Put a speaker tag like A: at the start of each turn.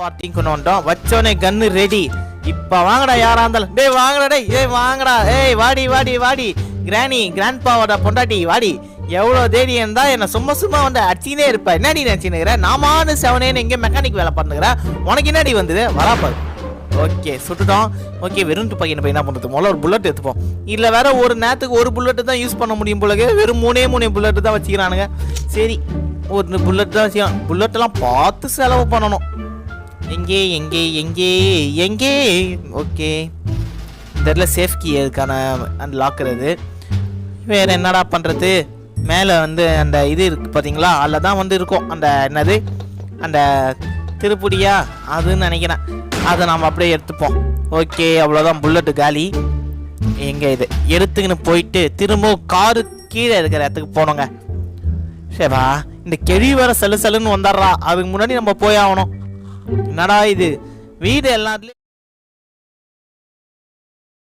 A: Partying கொண்டு வந்துட்டோம். வச்சோனே கன்னு ready. இப்ப வாங்கடா யாரா இருந்தாலும். டேய் வாங்கடா, டேய் வாங்கடா. ஏய் வாடி வாடி வாடி. கிராண்ட் பாவோட பொண்டாட்டி வாடி. எவ்வளவு தேடி இருந்தா என்ன சும்மா வந்து அடிச்சுனே இருப்ப. என்னடி நினைச்சுக்கிற? நாமானு செவனேன்னு எங்க மெக்கானிக் வேலை பண்ணுகிறேன். உனக்கு என்னடி வந்தது? வராப்பாரு. ஓகே சுட்டுட்டோம். ஓகே வெறும் துப்பாக்கி போய் என்ன பண்ணுறது? முதல்ல ஒரு புல்லட் எடுத்துப்போம். இல்லை வேற ஒரு நேரத்துக்கு ஒரு புல்லட்டு தான் யூஸ் பண்ண முடியும் போலக்கு. வெறும் மூணே புல்லட்டு தான் வச்சுக்கிறானுங்க. சரி ஒரு புல்லட் தான் வச்சுக்கலாம். புல்லட்டெல்லாம் பார்த்து செலவு பண்ணணும். எங்கே எங்கே எங்கே எங்கே? ஓகே இந்த சேஃப் கீ அதுக்கான அந்த லாக்கர் இது. வேற என்னடா பண்ணுறது? மேலே வந்து அந்த இது இருக்கு பார்த்தீங்களா? அதில் தான் வந்து இருக்கும் அந்த என்னது அந்த திருப்புடியா அதுன்னு நினைக்கிறேன். அதை நாம் அப்படியே எடுத்துப்போம். ஓகே அவ்வளோதான், புல்லட்டு காலி. எங்கே இது எடுத்துக்கின்னு போயிட்டு திரும்ப காரு கீழே இருக்கிற இடத்துக்கு போனோங்க. சரிவா, இந்த கெழி வர சலுன்னு வந்துடுறா. அதுக்கு முன்னாடி நம்ம போய் ஆகணும். என்னடா இது வீடு எல்லாத்துலேயும்